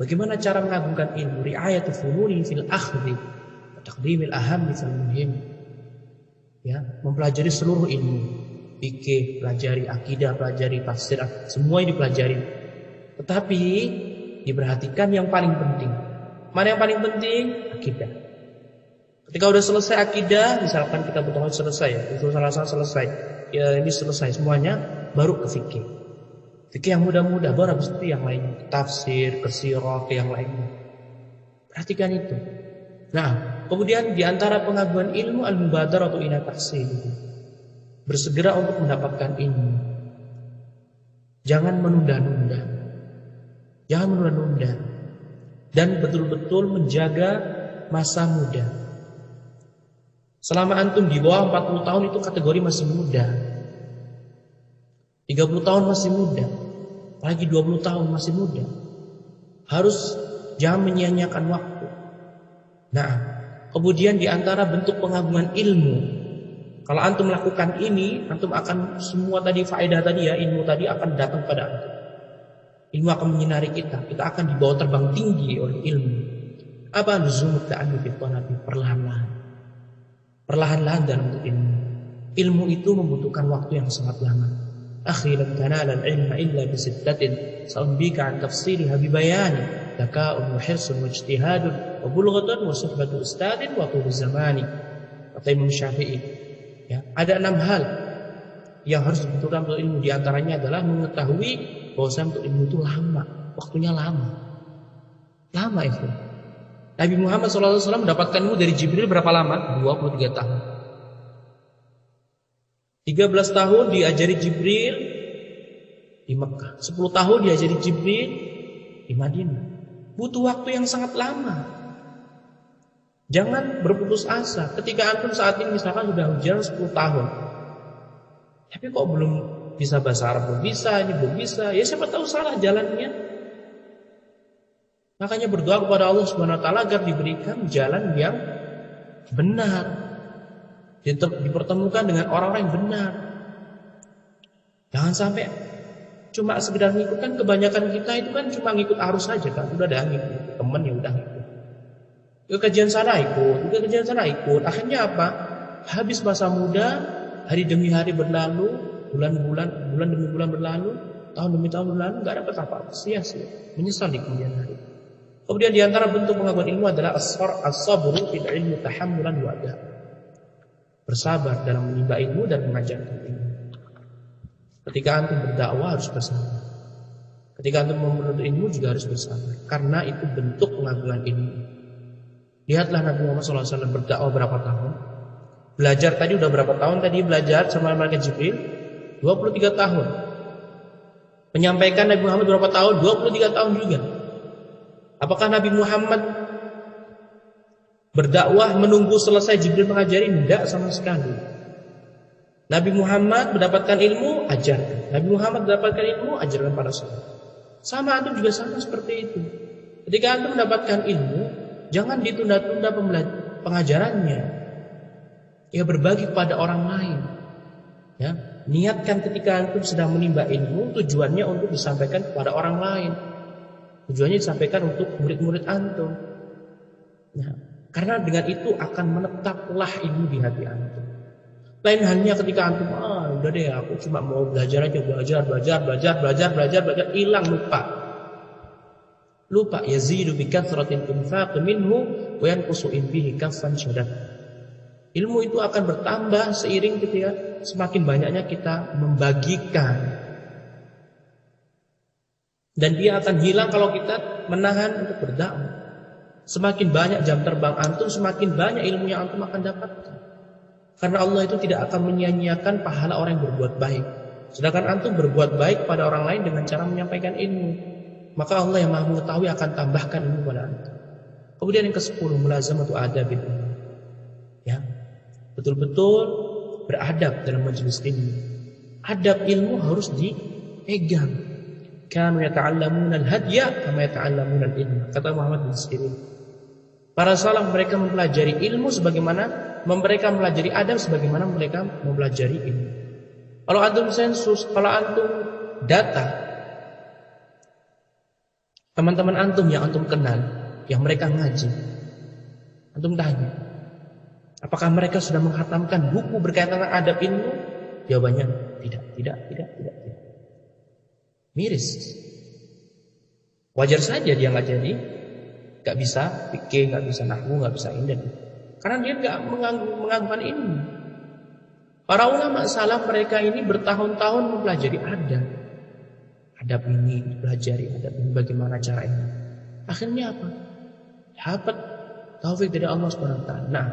Bagaimana cara mengagungkan ilmu? Ri'ayatu fununi fil akhdhi wa taqdimil ahammi fil muhim. Ya, mempelajari seluruh ilmu. Fikih, pelajari akidah, pelajari tafsir, semua ini dipelajari. Tetapi diperhatikan yang paling penting. Mana yang paling penting? Akidah. Ketika udah selesai akidah, misalkan kita bertauhid selesai ya, usul salah selesai. Ya ini selesai semuanya, baru ke fikih. Fikih yang mudah-mudah, baru habis itu yang lainnya, tafsir, kesirah, ke yang lainnya. Perhatikan itu. Nah, kemudian di antara pengagungan ilmu al-mubadaratu ila tahsil. Bersegera untuk mendapatkan ilmu. Jangan menunda-nunda. Jangan menunda-nunda. Dan betul-betul menjaga masa muda. Selama antum di bawah 40 tahun itu kategori masih muda. 30 tahun masih muda. Apalagi 20 tahun masih muda. Harus jangan menyia-nyiakan waktu. Nah, kemudian di antara bentuk pengagungan ilmu, kalau antum melakukan ini, antum akan semua tadi faedah tadi ya, ilmu tadi akan datang pada antum. Ilmu akan menyinari kita. Kita akan dibawa terbang tinggi oleh ilmu. Apa luzumut ta'alluq bi thalabi, perlahan-lahan. Perlahan-lahan dalam ilmu. Ilmu itu membutuhkan waktu yang sangat lama. Akhi lan tanala al-ilma illa bi sittatin sa'unbika an tafsiliha bi bayani zaka'un wa hirsun wa ijtihadun wa bulghatun wa suhbatu ustadin wa tul zamani. Kata Imam Syafi'i. Ya, ada 6 hal yang harus dibutuhkan untuk ilmu. Di antaranya adalah mengetahui bahwa untuk ilmu itu lama, waktunya lama. Lama itu. Nabi Muhammad SAW mendapatkan ilmu dari Jibril berapa lama? 23 tahun. 13 tahun diajari Jibril di Mekah. 10 tahun diajari Jibril di Madinah. Butuh waktu yang sangat lama. Jangan berputus asa. Ketika antum saat ini misalkan sudah hujan 10 tahun. Tapi kok belum bisa bahasa Arab, belum bisa, ini belum bisa. Ya siapa tahu salah jalannya. Makanya berdoa kepada Allah Subhanahu wa taala agar diberikan jalan yang benar. Dipertemukan dengan orang-orang yang benar. Jangan sampai cuma sekedar ngikut, kan kebanyakan kita itu kan cuma ngikut arus saja kan. Udah ada ngikut, temen ya udah ngikut. Ke kajian sana ikut, ke kajian sana ikut. Akhirnya apa? Habis masa muda, hari demi hari berlalu, bulan demi bulan berlalu, tahun demi tahun berlalu, nggak dapat apa-apa, sia-sia, menyesal di kemudian hari. Kemudian di antara bentuk pengakuan ilmu adalah as-sabru fil ilmi tahammulan wa adab. Bersabar dalam menimba ilmu dan mengajarkan ilmu. Ketika antum berdakwah harus bersabar. Ketika antum menuntut ilmu juga harus bersabar, karena itu bentuk pengagungan ilmu. Lihatlah Nabi Muhammad SAW berdakwah berapa tahun. Belajar tadi udah berapa tahun tadi belajar sama malaikat Jibril? 23 tahun. Menyampaikan Nabi Muhammad berapa tahun? 23 tahun juga. Apakah Nabi Muhammad berdakwah menunggu selesai Jibril mengajari? Tidak sama sekali. Nabi Muhammad mendapatkan ilmu, ajarkan. Nabi Muhammad mendapatkan ilmu, ajarkan para sahabat. Sama antum juga sama seperti itu. Ketika antum mendapatkan ilmu, jangan ditunda-tunda pengajarannya. Ya, berbagi kepada orang lain. Ya, niatkan ketika antum sedang menimba ilmu, tujuannya untuk disampaikan kepada orang lain. Tujuannya disampaikan untuk murid-murid antum. Nah, karena dengan itu akan menetaplah ilmu di hati antum. Lain halnya ketika antum, udah deh aku cuma mau belajar aja, belajar, hilang, lupa. Yazidu bi kathratin infaq minhu wa yanqusu in bihi kaffan syadad. Ilmu itu akan bertambah seiring ketika semakin banyaknya kita membagikan. Dan dia akan hilang kalau kita menahan untuk berdakwah. Semakin banyak jam terbang antum, semakin banyak ilmu yang antum akan dapatkan. Karena Allah itu tidak akan menyia-nyiakan pahala orang yang berbuat baik. Sedangkan antum berbuat baik pada orang lain dengan cara menyampaikan ilmu, maka Allah yang Maha mengetahui akan tambahkan ilmu pada antum. Kemudian yang ke-10, mulazamatu adabil ilmu. Ya, betul-betul beradab dalam majelis ilmu. Adab ilmu harus dipegang. Kanu yata'allamuna al-hadya kama yata'allamuna al-ilma. Kata Muhammad bin Sirin. Para salaf mereka mempelajari ilmu sebagaimana mereka mempelajari adab sebagaimana mereka mempelajari ilmu. Kalau antum sensus, kalau antum data, Teman-teman antum yang antum kenal, yang mereka ngaji, antum tanya, apakah mereka sudah menghatamkan buku berkaitan dengan adab ilmu? Jawabannya tidak. Miris. Wajar saja dia nggak jadi, nggak bisa fikih, nggak bisa nahwu, nggak bisa indah, karena dia nggak menganggapkan ilmu. Para ulama salaf mereka ini bertahun-tahun mempelajari adab ini, dipelajari adab ini bagaimana caranya. Akhirnya apa? Dapat taufik dari Allah Subhanahu wa taala. Nah,